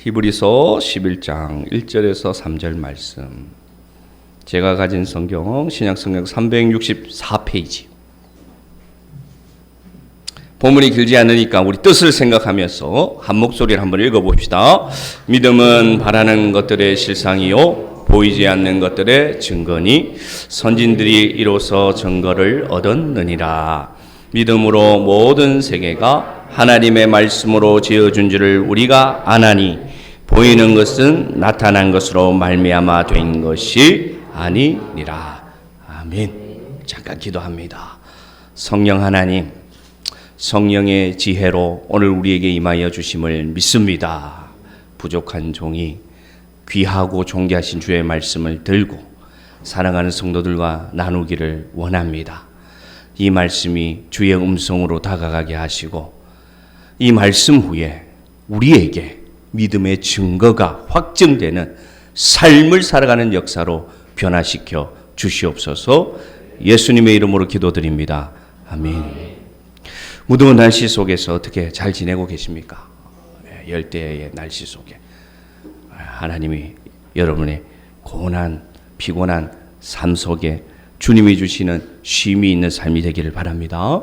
히브리서 11장 1절에서 3절 말씀. 제가 가진 성경 신약성경 364페이지. 본문이 길지 않으니까 우리 뜻을 생각하면서 한 목소리를 한번 읽어봅시다. 믿음은 바라는 것들의 실상이요 보이지 않는 것들의 증거니 선진들이 이로써 증거를 얻었느니라. 믿음으로 모든 세계가 하나님의 말씀으로 지어준 줄을 우리가 아나니 보이는 것은 나타난 것으로 말미암아 된 것이 아니니라. 아멘. 잠깐 기도합니다. 성령 하나님, 성령의 지혜로 오늘 우리에게 임하여 주심을 믿습니다. 부족한 종이 귀하고 존귀하신 주의 말씀을 들고 사랑하는 성도들과 나누기를 원합니다. 이 말씀이 주의 음성으로 다가가게 하시고 이 말씀 후에 우리에게 믿음의 증거가 확증되는 삶을 살아가는 역사로 변화시켜 주시옵소서. 예수님의 이름으로 기도드립니다. 아멘. 무더운 날씨 속에서 어떻게 잘 지내고 계십니까? 열대의 날씨 속에 하나님이 여러분의 고난, 피곤한 삶 속에 주님이 주시는 쉼이 있는 삶이 되기를 바랍니다.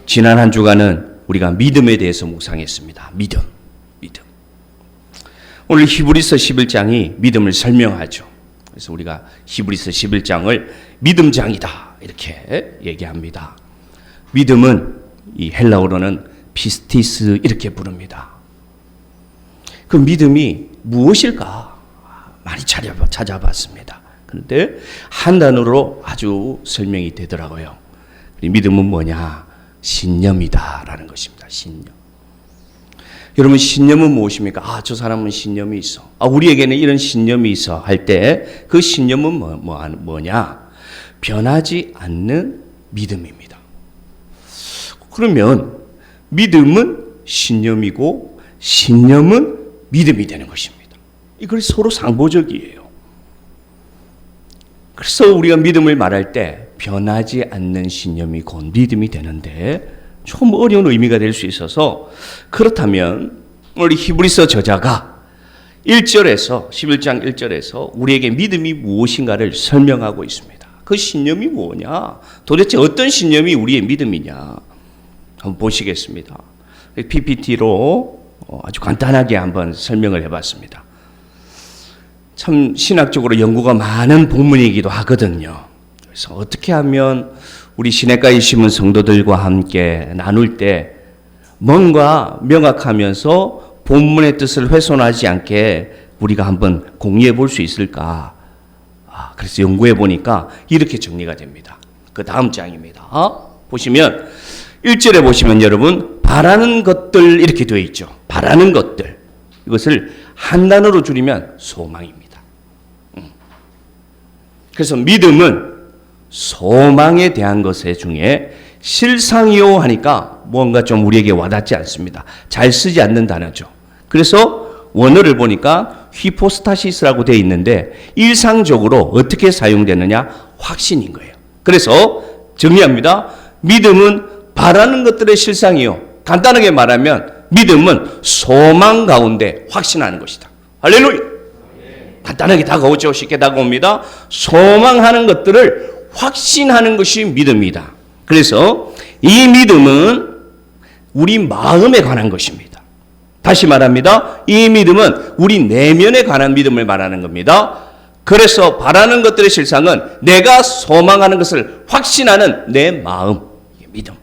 지난 한 주간은 우리가 믿음에 대해서 묵상했습니다. 믿음. 오늘 히브리서 11장이 믿음을 설명하죠. 그래서 우리가 히브리서 11장을 믿음장이다 이렇게 얘기합니다. 믿음은 이 헬라어로는 피스티스 이렇게 부릅니다. 그 믿음이 무엇일까 많이 찾아봤습니다. 그런데 한 단어로 아주 설명이 되더라고요. 믿음은 뭐냐? 신념이다라는 것입니다. 신념. 여러분, 신념은 무엇입니까? 저 사람은 신념이 있어. 우리에게는 이런 신념이 있어 할 때 그 신념은 뭐냐? 변하지 않는 믿음입니다. 그러면 믿음은 신념이고 신념은 믿음이 되는 것입니다. 이걸 서로 상보적이에요. 그래서 우리가 믿음을 말할 때 변하지 않는 신념이 곧 믿음이 되는데 좀 어려운 의미가 될 수 있어서 그렇다면 우리 히브리서 저자가 1절에서 11장 1절에서 우리에게 믿음이 무엇인가를 설명하고 있습니다. 그 신념이 뭐냐? 도대체 어떤 신념이 우리의 믿음이냐? 한번 보시겠습니다. PPT로 아주 간단하게 한번 설명을 해봤습니다. 참 신학적으로 연구가 많은 본문이기도 하거든요. 그래서 어떻게 하면 우리 시냇가에 심은 성도들과 함께 나눌 때 뭔가 명확하면서 본문의 뜻을 훼손하지 않게 우리가 한번 공유해 볼 수 있을까? 그래서 연구해 보니까 이렇게 정리가 됩니다. 그 다음 장입니다. 보시면 1절에 보시면 여러분 바라는 것들 이렇게 되어 있죠. 바라는 것들. 이것을 한 단어로 줄이면 소망입니다. 그래서 믿음은 소망에 대한 것에 중에 실상이요 하니까 뭔가 좀 우리에게 와닿지 않습니다. 잘 쓰지 않는 단어죠. 그래서 원어를 보니까 히포스타시스라고 되어 있는데 일상적으로 어떻게 사용되느냐? 확신인 거예요. 그래서 정리합니다. 믿음은 바라는 것들의 실상이요. 간단하게 말하면 믿음은 소망 가운데 확신하는 것이다. 할렐루야. 간단하게 다가오죠. 쉽게 다가옵니다. 소망하는 것들을 확신하는 것이 믿음이다. 그래서 이 믿음은 우리 마음에 관한 것입니다. 다시 말합니다. 이 믿음은 우리 내면에 관한 믿음을 말하는 겁니다. 그래서 바라는 것들의 실상은 내가 소망하는 것을 확신하는 내 마음, 믿음.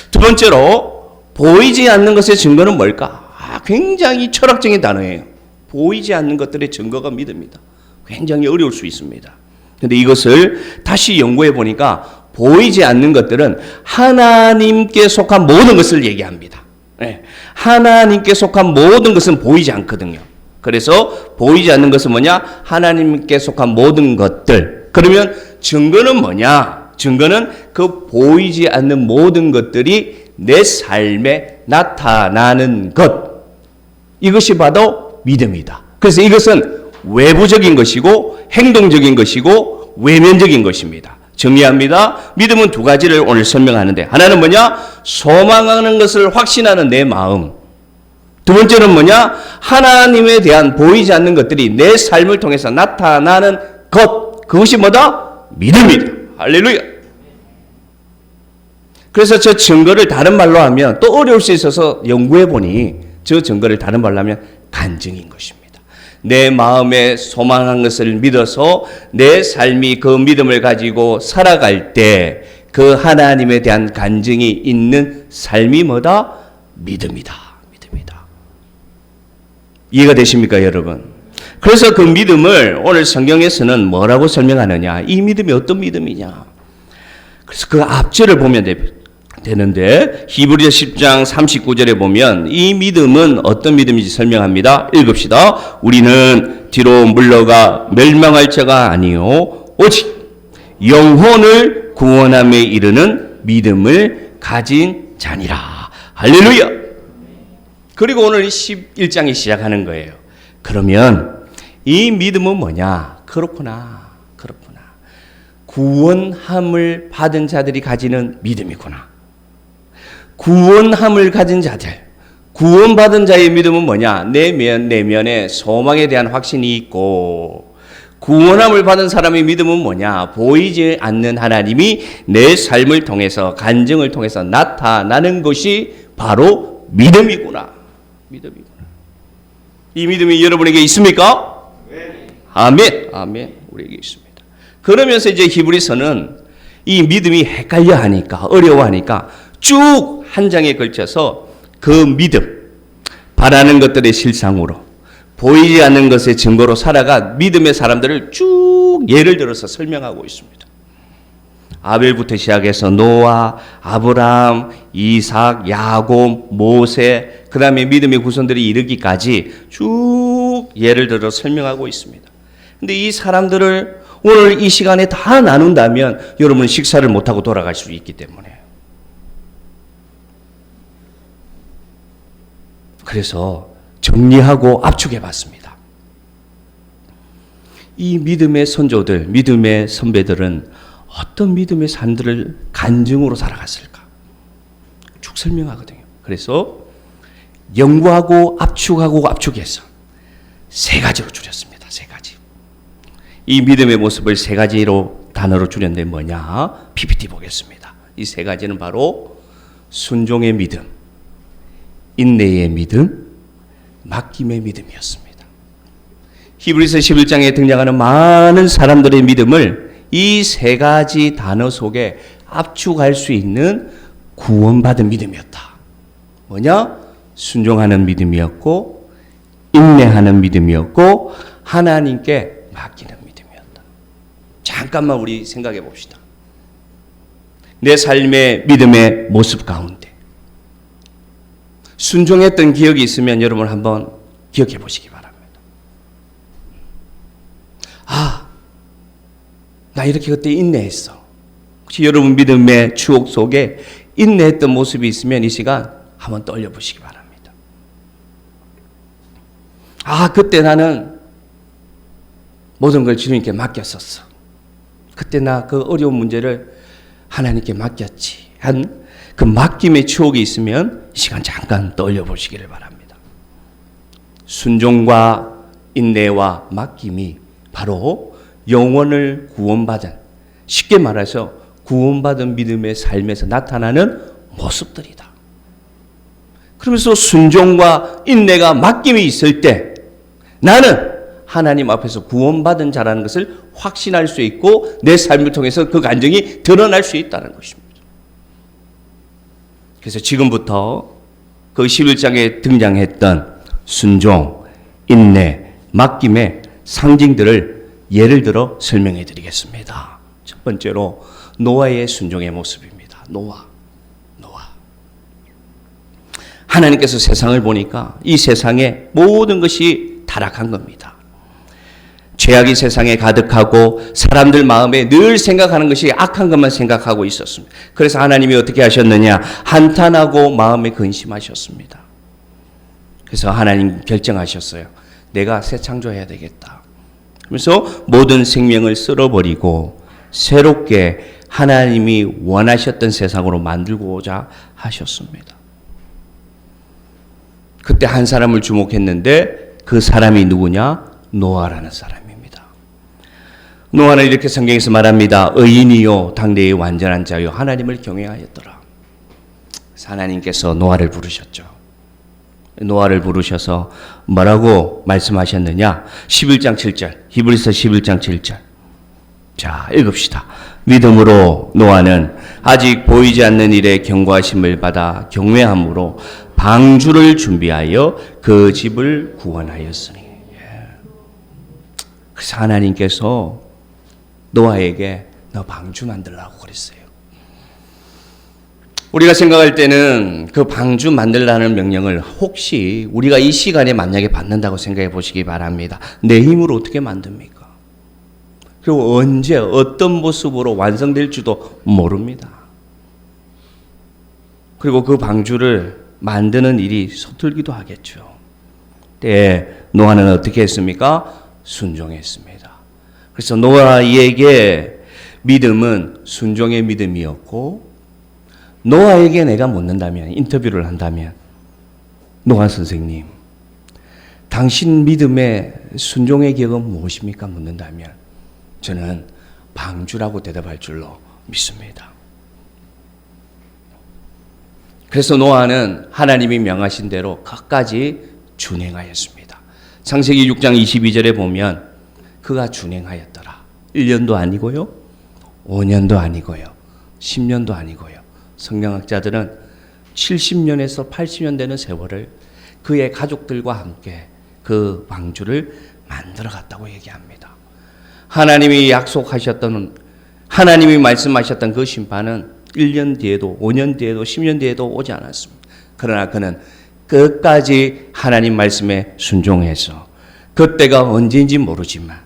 두 번째로 보이지 않는 것의 증거는 뭘까? 굉장히 철학적인 단어예요. 보이지 않는 것들의 증거가 믿음이다. 굉장히 어려울 수 있습니다. 그런데 이것을 다시 연구해 보니까 보이지 않는 것들은 하나님께 속한 모든 것을 얘기합니다. 하나님께 속한 모든 것은 보이지 않거든요. 그래서 보이지 않는 것은 뭐냐? 하나님께 속한 모든 것들. 그러면 증거는 뭐냐? 증거는 그 보이지 않는 모든 것들이 내 삶에 나타나는 것. 이것이 바로 믿음이다. 그래서 이것은 외부적인 것이고 행동적인 것이고 외면적인 것입니다. 정리합니다. 믿음은 두 가지를 오늘 설명하는데 하나는 뭐냐? 소망하는 것을 확신하는 내 마음. 두 번째는 뭐냐? 하나님에 대한 보이지 않는 것들이 내 삶을 통해서 나타나는 것. 그것이 뭐다? 믿음이다. 할렐루야. 그래서 저 증거를 다른 말로 하면 또 어려울 수 있어서 연구해 보니 저 증거를 다른 말로 하면 간증인 것입니다. 내 마음에 소망한 것을 믿어서 내 삶이 그 믿음을 가지고 살아갈 때 그 하나님에 대한 간증이 있는 삶이 뭐다? 믿음이다. 믿음이다. 이해가 되십니까, 여러분? 그래서 그 믿음을 오늘 성경에서는 뭐라고 설명하느냐? 이 믿음이 어떤 믿음이냐? 그래서 그 앞절을 보면 되는데 히브리서 10장 39절에 보면 이 믿음은 어떤 믿음인지 설명합니다. 읽읍시다. 우리는 뒤로 물러가 멸망할 자가 아니요 오직 영혼을 구원함에 이르는 믿음을 가진 자니라. 할렐루야. 그리고 오늘 11장이 시작하는 거예요. 그러면 이 믿음은 뭐냐? 그렇구나. 구원함을 받은 자들이 가지는 믿음이구나. 구원함을 가진 자들, 구원받은 자의 믿음은 뭐냐? 내면에 소망에 대한 확신이 있고, 구원함을 받은 사람의 믿음은 뭐냐? 보이지 않는 하나님이 내 삶을 통해서, 간증을 통해서 나타나는 것이 바로 믿음이구나. 이 믿음이 여러분에게 있습니까? 네. 아멘. 우리에게 있습니다. 그러면서 이제 히브리서는 이 믿음이 헷갈려 하니까, 어려워하니까 쭉 한 장에 걸쳐서 그 믿음, 바라는 것들의 실상으로, 보이지 않는 것의 증거로 살아가 믿음의 사람들을 쭉 예를 들어서 설명하고 있습니다. 아벨부터 시작해서 노아, 아브라함, 이삭, 야곱, 모세, 그 다음에 믿음의 구손들이 이르기까지 쭉 예를 들어 설명하고 있습니다. 근데 이 사람들을 오늘 이 시간에 다 나눈다면 여러분 식사를 못하고 돌아갈 수 있기 때문에. 그래서 정리하고 압축해 봤습니다. 이 믿음의 선조들, 믿음의 선배들은 어떤 믿음의 삶들을 간증으로 살아갔을까? 쭉 설명하거든요. 그래서 연구하고 압축해서 세 가지로 줄였습니다. 세 가지. 이 믿음의 모습을 세 가지로 단어로 줄였는데 뭐냐? PPT 보겠습니다. 이 세 가지는 바로 순종의 믿음, 인내의 믿음, 맡김의 믿음이었습니다. 히브리서 11장에 등장하는 많은 사람들의 믿음을 이 세 가지 단어 속에 압축할 수 있는 구원받은 믿음이었다. 뭐냐? 순종하는 믿음이었고, 인내하는 믿음이었고, 하나님께 맡기는 믿음이었다. 잠깐만 우리 생각해 봅시다. 내 삶의 믿음의 모습 가운데 순종했던 기억이 있으면 여러분 한번 기억해 보시기 바랍니다. 나 이렇게 그때 인내했어. 혹시 여러분 믿음의 추억 속에 인내했던 모습이 있으면 이 시간 한번 떠올려 보시기 바랍니다. 그때 나는 모든 걸 주님께 맡겼었어. 그때 나 그 어려운 문제를 하나님께 맡겼지. 한 그 맡김의 추억이 있으면 이 시간 잠깐 떠올려 보시기를 바랍니다. 순종과 인내와 맡김이 바로 영혼을 구원받은, 쉽게 말해서 구원받은 믿음의 삶에서 나타나는 모습들이다. 그러면서 순종과 인내가 맡김이 있을 때 나는 하나님 앞에서 구원받은 자라는 것을 확신할 수 있고 내 삶을 통해서 그 간증이 드러날 수 있다는 것입니다. 그래서 지금부터 그 11장에 등장했던 순종, 인내, 맡김의 상징들을 예를 들어 설명해 드리겠습니다. 첫 번째로 노아의 순종의 모습입니다. 노아. 하나님께서 세상을 보니까 이 세상에 모든 것이 타락한 겁니다. 죄악이 세상에 가득하고 사람들 마음에 늘 생각하는 것이 악한 것만 생각하고 있었습니다. 그래서 하나님이 어떻게 하셨느냐? 한탄하고 마음에 근심하셨습니다. 그래서 하나님 결정하셨어요. 내가 새 창조해야 되겠다. 그래서 모든 생명을 쓸어버리고 새롭게 하나님이 원하셨던 세상으로 만들고자 하셨습니다. 그때 한 사람을 주목했는데 그 사람이 누구냐? 노아라는 사람입니다. 노아는 이렇게 성경에서 말합니다. 의인이요 당대의 완전한 자요 하나님을 경외하였더라. 하나님께서 노아를 부르셨죠. 노아를 부르셔서 뭐라고 말씀하셨느냐? 11장 7절 히브리서 11장 7절 자 읽읍시다. 믿음으로 노아는 아직 보이지 않는 일에 경고하심을 받아 경외함으로 방주를 준비하여 그 집을 구원하였으니. 그래서 하나님께서 노아에게 너 방주 만들라고 그랬어요. 우리가 생각할 때는 그 방주 만들라는 명령을 혹시 우리가 이 시간에 만약에 받는다고 생각해 보시기 바랍니다. 내 힘으로 어떻게 만듭니까? 그리고 언제 어떤 모습으로 완성될지도 모릅니다. 그리고 그 방주를 만드는 일이 서툴기도 하겠죠. 때에 노아는 어떻게 했습니까? 순종했습니다. 그래서 노아에게 믿음은 순종의 믿음이었고 노아에게 내가 묻는다면, 인터뷰를 한다면, 노아 선생님, 당신 믿음의 순종의 기억은 무엇입니까? 묻는다면 저는 방주라고 대답할 줄로 믿습니다. 그래서 노아는 하나님이 명하신 대로 끝까지 준행하였습니다. 창세기 6장 22절에 보면 그가 준행하였더라. 1년도 아니고요, 5년도 아니고요, 10년도 아니고요. 성경학자들은 70년에서 80년 되는 세월을 그의 가족들과 함께 그 방주를 만들어 갔다고 얘기합니다. 하나님이 약속하셨던, 하나님이 말씀하셨던 그 심판은 1년 뒤에도 5년 뒤에도 10년 뒤에도 오지 않았습니다. 그러나 그는 끝까지 하나님 말씀에 순종해서 그때가 언제인지 모르지만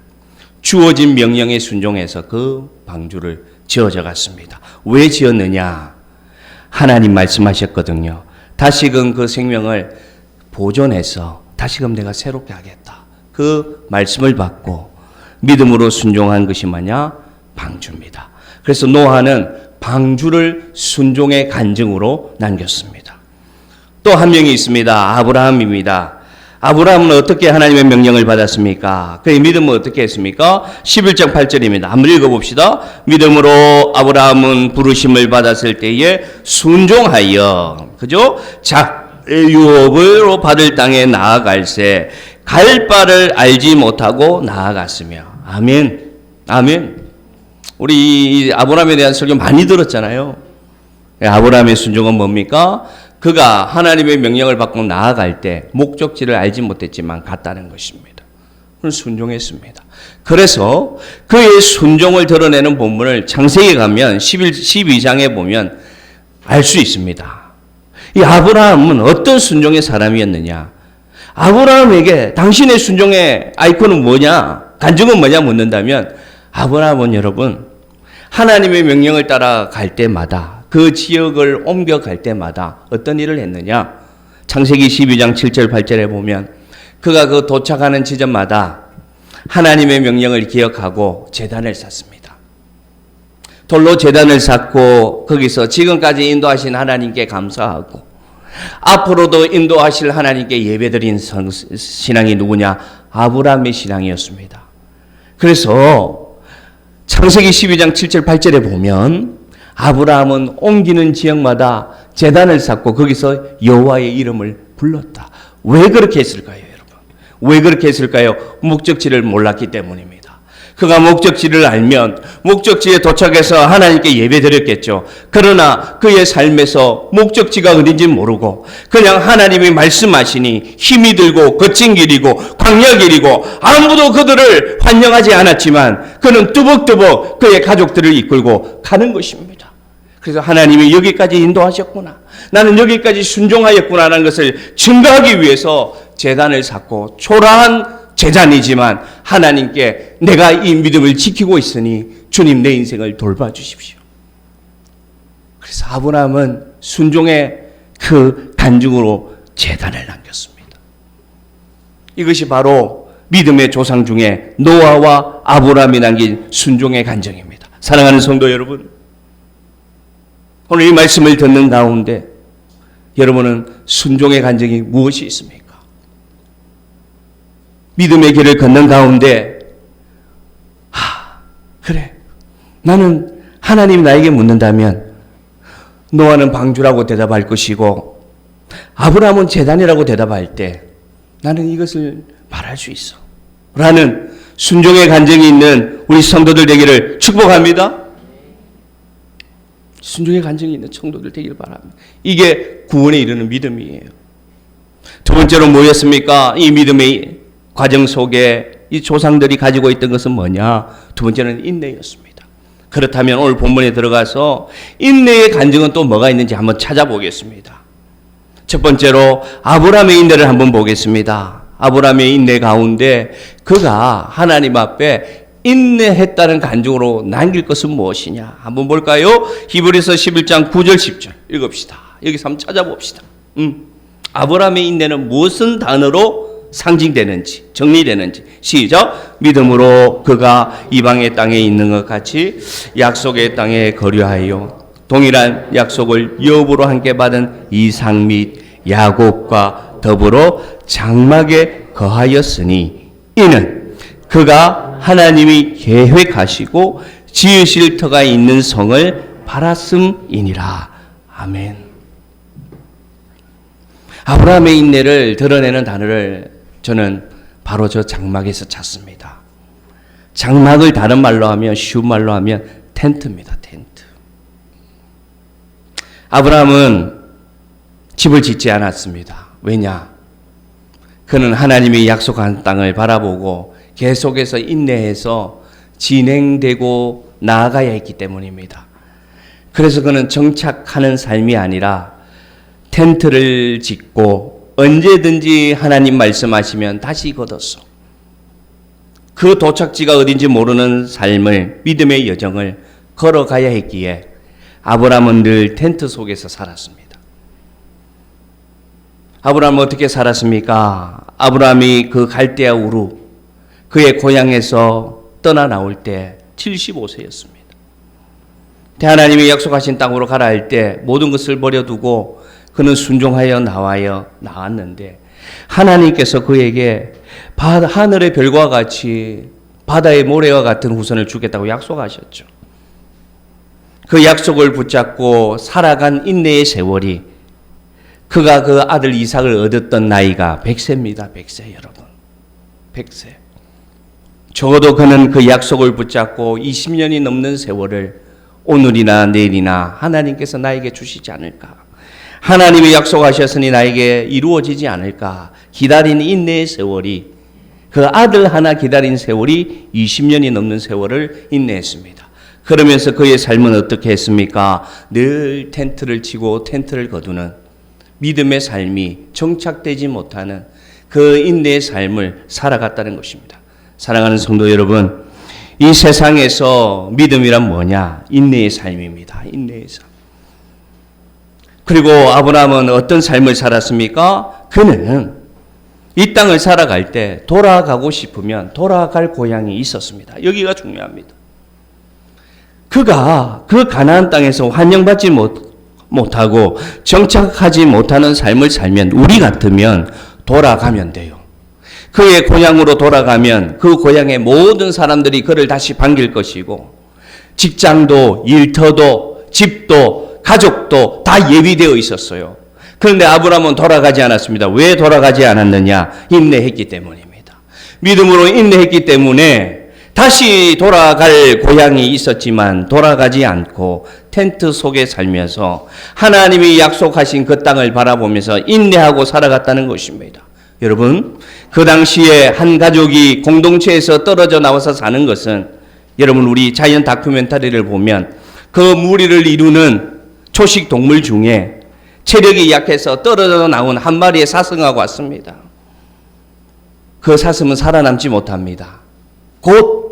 주어진 명령에 순종해서 그 방주를 지어져 갔습니다. 왜 지었느냐? 하나님 말씀하셨거든요. 다시금 그 생명을 보존해서 다시금 내가 새롭게 하겠다. 그 말씀을 받고 믿음으로 순종한 것이 뭐냐? 방주입니다. 그래서 노아는 방주를 순종의 간증으로 남겼습니다. 또 한 명이 있습니다. 아브라함입니다. 아브라함은 어떻게 하나님의 명령을 받았습니까? 그의 믿음은 어떻게 했습니까? 11장 8절입니다. 한번 읽어봅시다. 믿음으로 아브라함은 부르심을 받았을 때에 순종하여, 그죠? 유업으로 받을 땅에 나아갈새 갈 바를 알지 못하고 나아갔으며. 아멘. 아멘. 우리 아브라함에 대한 설교 많이 들었잖아요. 아브라함의 순종은 뭡니까? 그가 하나님의 명령을 받고 나아갈 때 목적지를 알지 못했지만 갔다는 것입니다. 그는 순종했습니다. 그래서 그의 순종을 드러내는 본문을 창세기에 가면 12장에 보면 알 수 있습니다. 이 아브라함은 어떤 순종의 사람이었느냐? 아브라함에게 당신의 순종의 아이콘은 뭐냐? 간증은 뭐냐 묻는다면 아브라함은 여러분 하나님의 명령을 따라 갈 때마다 그 지역을 옮겨갈 때마다 어떤 일을 했느냐? 창세기 12장 7절 8절에 보면 그가 그 도착하는 지점마다 하나님의 명령을 기억하고 제단을 쌓습니다. 돌로 제단을 쌓고 거기서 지금까지 인도하신 하나님께 감사하고 앞으로도 인도하실 하나님께 예배드린 신앙이 누구냐? 아브라함의 신앙이었습니다. 그래서 창세기 12장 7절 8절에 보면 아브라함은 옮기는 지역마다 제단을 쌓고 거기서 여호와의 이름을 불렀다. 왜 그렇게 했을까요, 여러분? 왜 그렇게 했을까요? 목적지를 몰랐기 때문입니다. 그가 목적지를 알면 목적지에 도착해서 하나님께 예배드렸겠죠. 그러나 그의 삶에서 목적지가 어딘지 모르고 그냥 하나님이 말씀하시니 힘이 들고 거친 길이고 광야 길이고 아무도 그들을 환영하지 않았지만 그는 뚜벅뚜벅 그의 가족들을 이끌고 가는 것입니다. 그래서 하나님이 여기까지 인도하셨구나, 나는 여기까지 순종하였구나라는 것을 증거하기 위해서 제단을 쌓고 초라한 제단이지만 하나님께 내가 이 믿음을 지키고 있으니 주님 내 인생을 돌봐주십시오. 그래서 아브라함은 순종의 그 간증으로 제단을 남겼습니다. 이것이 바로 믿음의 조상 중에 노아와 아브라함이 남긴 순종의 간증입니다. 사랑하는 성도 여러분, 오늘 이 말씀을 듣는 가운데 여러분은 순종의 간증이 무엇이 있습니까? 믿음의 길을 걷는 가운데 그래, 나는 하나님이 나에게 묻는다면 노아는 방주라고 대답할 것이고 아브라함은 제단이라고 대답할 때 나는 이것을 말할 수 있어 라는 순종의 간증이 있는 우리 성도들 되기를 축복합니다. 순종의 간증이 있는 성도들 되기를 바랍니다. 이게 구원에 이르는 믿음이에요. 두 번째로 뭐였습니까? 이 믿음의 과정 속에 이 조상들이 가지고 있던 것은 뭐냐? 두 번째는 인내였습니다. 그렇다면 오늘 본문에 들어가서 인내의 간증은 또 뭐가 있는지 한번 찾아보겠습니다. 첫 번째로 아브라함의 인내를 한번 보겠습니다. 아브라함의 인내 가운데 그가 하나님 앞에 인내했다는 간증으로 남길 것은 무엇이냐? 한번 볼까요? 히브리서 11장 9절 10절 읽읍시다. 여기서 한번 찾아봅시다. 아브라함의 인내는 무슨 단어로 상징되는지, 정리되는지. 시작. 믿음으로 그가 이방의 땅에 있는 것 같이 약속의 땅에 거류하여 동일한 약속을 여부로 함께 받은 이삭 및 야곱과 더불어 장막에 거하였으니 이는 그가 하나님이 계획하시고 지으실 터가 있는 성을 바랐음이니라. 아멘. 아브라함의 인내를 드러내는 단어를 저는 바로 저 장막에서 찾습니다. 장막을 다른 말로 하면, 쉬운 말로 하면 텐트입니다. 텐트. 아브라함은 집을 짓지 않았습니다. 왜냐? 그는 하나님이 약속한 땅을 바라보고 계속해서 인내해서 진행되고 나아가야 했기 때문입니다. 그래서 그는 정착하는 삶이 아니라 텐트를 짓고 언제든지 하나님 말씀하시면 다시 걷었어. 그 도착지가 어딘지 모르는 삶을, 믿음의 여정을 걸어가야 했기에 아브라함은 늘 텐트 속에서 살았습니다. 아브라함은 어떻게 살았습니까? 아브라함이 그 갈대아 우루, 그의 고향에서 떠나 나올 때 75세였습니다. 하나님이 약속하신 땅으로 가라 할 때 모든 것을 버려두고 그는 순종하여 나왔는데 하나님께서 그에게 하늘의 별과 같이 바다의 모래와 같은 후손을 주겠다고 약속하셨죠. 그 약속을 붙잡고 살아간 인내의 세월이, 그가 그 아들 이삭을 얻었던 나이가 100세입니다. 100세 여러분. 100세. 적어도 그는 그 약속을 붙잡고 20년이 넘는 세월을 오늘이나 내일이나 하나님께서 나에게 주시지 않을까, 하나님이 약속하셨으니 나에게 이루어지지 않을까 기다린 인내의 세월이, 그 아들 하나 기다린 세월이 20년이 넘는 세월을 인내했습니다. 그러면서 그의 삶은 어떻게 했습니까? 늘 텐트를 치고 텐트를 거두는 믿음의 삶이 정착되지 못하는 그 인내의 삶을 살아갔다는 것입니다. 사랑하는 성도 여러분, 이 세상에서 믿음이란 뭐냐? 인내의 삶입니다. 인내의 삶. 그리고 아브라함은 어떤 삶을 살았습니까? 그는 이 땅을 살아갈 때 돌아가고 싶으면 돌아갈 고향이 있었습니다. 여기가 중요합니다. 그가 그 가나안 땅에서 환영받지 못하고 정착하지 못하는 삶을 살면, 우리 같으면 돌아가면 돼요. 그의 고향으로 돌아가면 그 고향의 모든 사람들이 그를 다시 반길 것이고, 직장도 일터도 집도 가족도 다 예비되어 있었어요. 그런데 아브라함은 돌아가지 않았습니다. 왜 돌아가지 않았느냐? 인내했기 때문입니다. 믿음으로 인내했기 때문에 다시 돌아갈 고향이 있었지만 돌아가지 않고 텐트 속에 살면서 하나님이 약속하신 그 땅을 바라보면서 인내하고 살아갔다는 것입니다. 여러분, 그 당시에 한 가족이 공동체에서 떨어져 나와서 사는 것은, 여러분 우리 자연 다큐멘터리를 보면 그 무리를 이루는 초식 동물 중에 체력이 약해서 떨어져 나온 한 마리의 사슴하고 왔습니다. 그 사슴은 살아남지 못합니다. 곧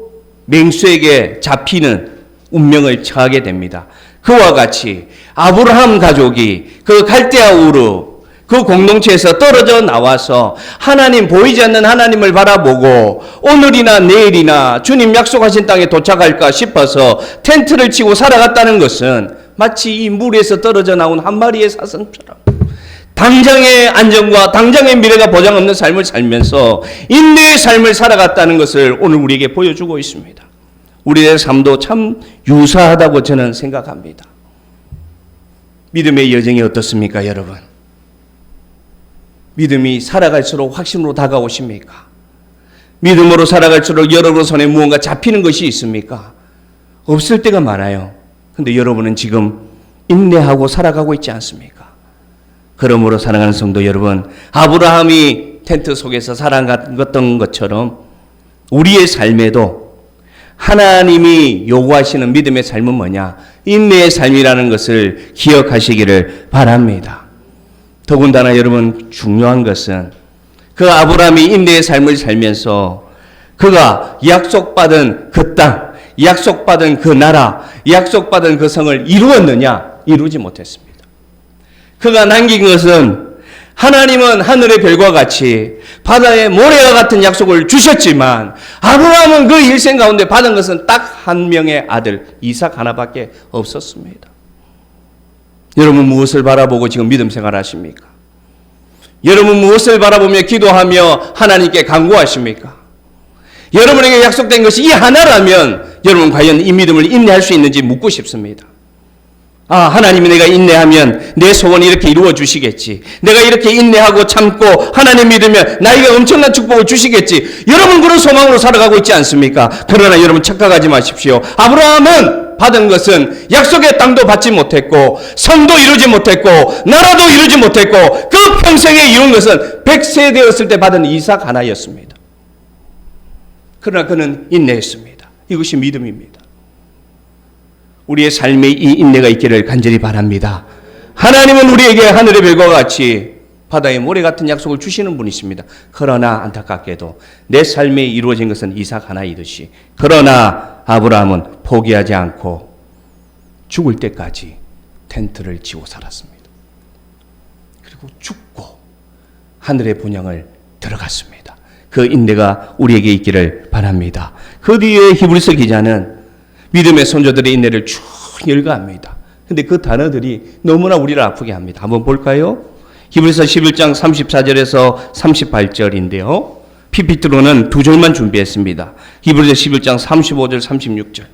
맹수에게 잡히는 운명을 처하게 됩니다. 그와 같이 아브라함 가족이 그 갈대아 우르, 그 공동체에서 떨어져 나와서 하나님, 보이지 않는 하나님을 바라보고 오늘이나 내일이나 주님 약속하신 땅에 도착할까 싶어서 텐트를 치고 살아갔다는 것은 마치 이 물에서 떨어져 나온 한 마리의 사슴처럼 당장의 안정과 당장의 미래가 보장 없는 삶을 살면서 인내의 삶을 살아갔다는 것을 오늘 우리에게 보여주고 있습니다. 우리의 삶도 참 유사하다고 저는 생각합니다. 믿음의 여정이 어떻습니까, 여러분? 믿음이 살아갈수록 확신으로 다가오십니까? 믿음으로 살아갈수록 여러분 손에 무언가 잡히는 것이 있습니까? 없을 때가 많아요. 근데 여러분은 지금 인내하고 살아가고 있지 않습니까? 그러므로 사랑하는 성도 여러분, 아브라함이 텐트 속에서 살아갔던 것처럼 우리의 삶에도 하나님이 요구하시는 믿음의 삶은 뭐냐? 인내의 삶이라는 것을 기억하시기를 바랍니다. 더군다나 여러분, 중요한 것은 그 아브라함이 인내의 삶을 살면서 그가 약속받은 그 땅, 약속받은 그 나라, 약속받은 그 성을 이루었느냐? 이루지 못했습니다. 그가 남긴 것은 하나님은 하늘의 별과 같이 바다의 모래와 같은 약속을 주셨지만 아브라함은 그 일생 가운데 받은 것은 딱 한 명의 아들 이삭 하나밖에 없었습니다. 여러분 무엇을 바라보고 지금 믿음 생활하십니까? 여러분 무엇을 바라보며 기도하며 하나님께 간구하십니까? 여러분에게 약속된 것이 이 하나라면 여러분 과연 이 믿음을 인내할 수 있는지 묻고 싶습니다. 아, 하나님이 내가 인내하면 내 소원이 이렇게 이루어 주시겠지. 내가 이렇게 인내하고 참고 하나님 믿으면 나에게 엄청난 축복을 주시겠지. 여러분 그런 소망으로 살아가고 있지 않습니까? 그러나 여러분 착각하지 마십시오. 아브라함은 받은 것은 약속의 땅도 받지 못했고 성도 이루지 못했고 나라도 이루지 못했고 그 평생에 이룬 것은 100세 되었을 때 받은 이삭 하나였습니다. 그러나 그는 인내했습니다. 이것이 믿음입니다. 우리의 삶에 이 인내가 있기를 간절히 바랍니다. 하나님은 우리에게 하늘의 별과 같이 바다의 모래 같은 약속을 주시는 분이십니다. 그러나 안타깝게도 내 삶에 이루어진 것은 이삭 하나이듯이 그러나 아브라함은 포기하지 않고 죽을 때까지 텐트를 치고 살았습니다. 그리고 죽고 하늘의 본향을 들어갔습니다. 그 인내가 우리에게 있기를 바랍니다. 그 뒤에 히브리서 기자는 믿음의 선조들의 인내를 쭉 열거합니다. 근데 그 단어들이 너무나 우리를 아프게 합니다. 한번 볼까요? 히브리서 11장 34절에서 38절인데요. PPT로는 두 절만 준비했습니다. 히브리서 11장 35절 36절.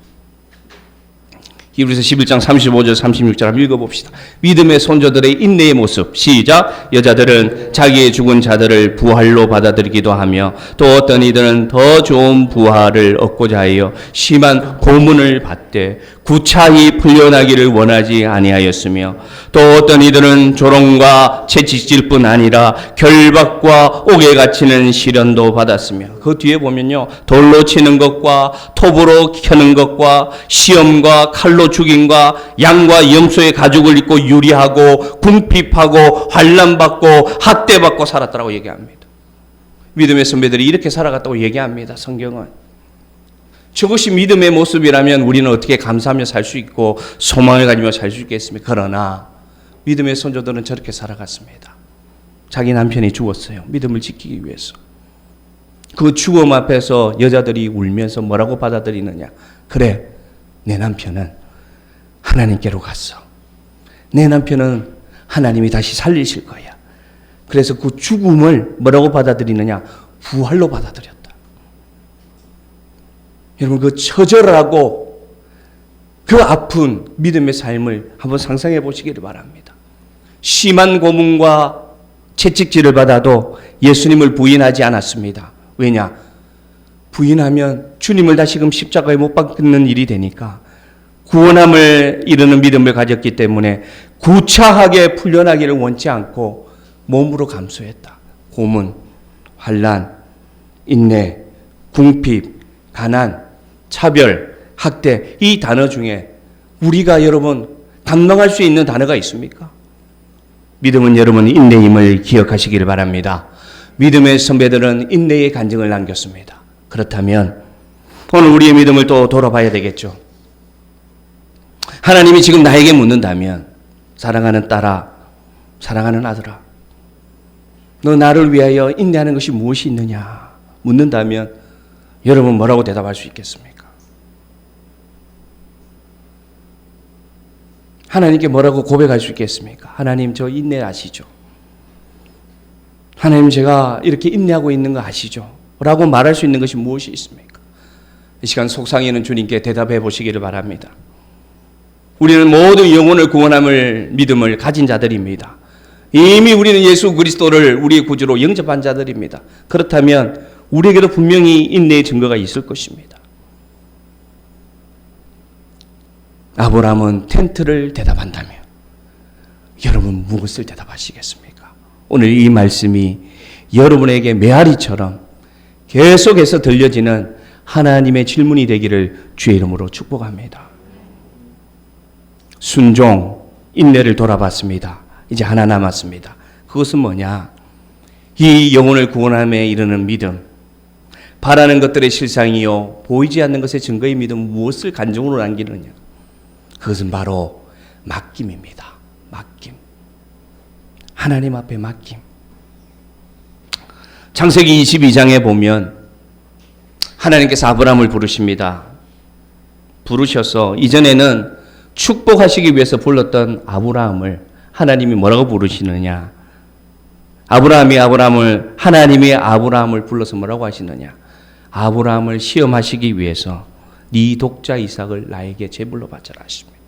히브리서 11장 35절 36절 한번 읽어봅시다. 믿음의 선조들의 인내의 모습. 시작. 여자들은 자기의 죽은 자들을 부활로 받아들이기도 하며 또 어떤 이들은 더 좋은 부활을 얻고자 하여 심한 고문을 받되 구차히 풀려나기를 원하지 아니하였으며 또 어떤 이들은 조롱과 채찍질 뿐 아니라 결박과 옥에 갇히는 시련도 받았으며 그 뒤에 보면요 돌로 치는 것과 톱으로 켜는 것과 시험과 칼로 죽임과 양과 염소의 가죽을 입고 유리하고 궁핍하고 환난받고 학대받고 살았다고 얘기합니다. 믿음의 선배들이 이렇게 살아갔다고 얘기합니다. 성경은. 저것이 믿음의 모습이라면 우리는 어떻게 감사하며 살 수 있고 소망을 가지며 살 수 있겠습니까? 그러나 믿음의 선조들은 저렇게 살아갔습니다. 자기 남편이 죽었어요. 믿음을 지키기 위해서. 그 죽음 앞에서 여자들이 울면서 뭐라고 받아들이느냐? 그래, 내 남편은 하나님께로 갔어. 내 남편은 하나님이 다시 살리실 거야. 그래서 그 죽음을 뭐라고 받아들이느냐? 부활로 받아들였다. 여러분 그 처절하고 그 아픈 믿음의 삶을 한번 상상해 보시기를 바랍니다. 심한 고문과 채찍질을 받아도 예수님을 부인하지 않았습니다. 왜냐? 부인하면 주님을 다시금 십자가에 못 박는 일이 되니까 구원함을 이루는 믿음을 가졌기 때문에 구차하게 풀려나기를 원치 않고 몸으로 감수했다. 고문, 환난, 인내, 궁핍, 가난, 차별, 학대 이 단어 중에 우리가 여러분 감당할 수 있는 단어가 있습니까? 믿음은 여러분 인내임을 기억하시기를 바랍니다. 믿음의 선배들은 인내의 간증을 남겼습니다. 그렇다면 오늘 우리의 믿음을 또 돌아봐야 되겠죠. 하나님이 지금 나에게 묻는다면 사랑하는 딸아, 사랑하는 아들아, 너 나를 위하여 인내하는 것이 무엇이 있느냐 묻는다면 여러분 뭐라고 대답할 수 있겠습니까? 하나님께 뭐라고 고백할 수 있겠습니까? 하나님 저 인내 아시죠? 하나님, 제가 이렇게 인내하고 있는 거 아시죠? 라고 말할 수 있는 것이 무엇이 있습니까? 이 시간 속상해는 주님께 대답해 보시기를 바랍니다. 우리는 모두 영혼을 구원함을 믿음을 가진 자들입니다. 이미 우리는 예수 그리스도를 우리의 구주로 영접한 자들입니다. 그렇다면 우리에게도 분명히 인내의 증거가 있을 것입니다. 아브라함은 텐트를 대답한다면 여러분 무엇을 대답하시겠습니까? 오늘 이 말씀이 여러분에게 메아리처럼 계속해서 들려지는 하나님의 질문이 되기를 주의 이름으로 축복합니다. 순종, 인내를 돌아봤습니다. 이제 하나 남았습니다. 그것은 뭐냐? 이 영혼을 구원함에 이르는 믿음, 바라는 것들의 실상이요 보이지 않는 것의 증거의 믿음, 무엇을 간증으로 남기느냐? 그것은 바로 맡김입니다. 맡김. 하나님 앞에 맡김. 창세기 22장에 보면 하나님께서 아브라함을 부르십니다. 부르셔서 이전에는 축복하시기 위해서 불렀던 아브라함을 하나님이 뭐라고 부르시느냐? 하나님이 아브라함을 불러서 뭐라고 하시느냐? 아브라함을 시험하시기 위해서 네 독자 이삭을 나에게 제물로 바쳐라 하십니다.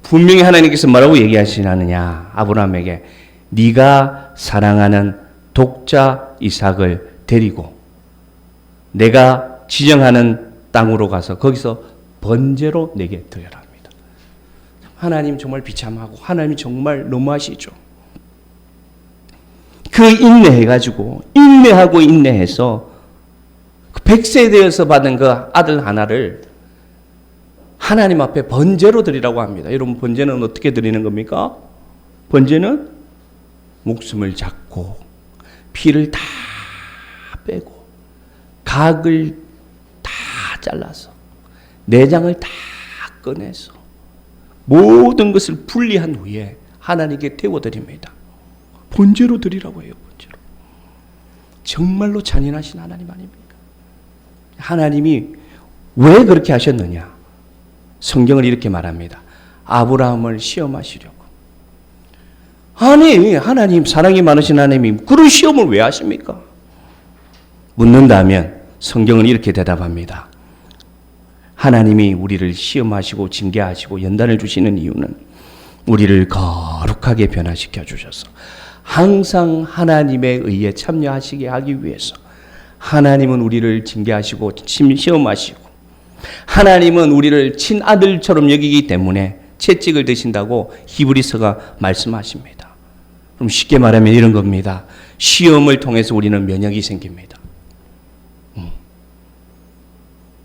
분명히 하나님께서 뭐라고 얘기하시느냐? 아브라함에게 네가 사랑하는 독자 이삭을 데리고 내가 지정하는 땅으로 가서 거기서 번제로 내게 드려라 합니다. 하나님 정말 비참하고 하나님이 정말 너무하시죠. 그 인내하고 인내해서 100세 되어서 받은 그 아들 하나를 하나님 앞에 번제로 드리라고 합니다. 여러분, 번제는 어떻게 드리는 겁니까? 번제는 목숨을 잡고 피를 다 빼고 각을 다 잘라서 내장을 다 꺼내서 모든 것을 분리한 후에 하나님께 태워드립니다. 번제로 드리라고 해요. 번제로. 정말로 잔인하신 하나님 아닙니까? 하나님이 왜 그렇게 하셨느냐? 성경을 이렇게 말합니다. 아브라함을 시험하시려고. 아니, 하나님, 사랑이 많으신 하나님이 그런 시험을 왜 하십니까? 묻는다면 성경은 이렇게 대답합니다. 하나님이 우리를 시험하시고 징계하시고 연단을 주시는 이유는 우리를 거룩하게 변화시켜 주셔서 항상 하나님에 의해 참여하시게 하기 위해서 하나님은 우리를 징계하시고 시험하시고 하나님은 우리를 친아들처럼 여기기 때문에 채찍을 드신다고 히브리서가 말씀하십니다. 그럼 쉽게 말하면 이런 겁니다. 시험을 통해서 우리는 면역이 생깁니다.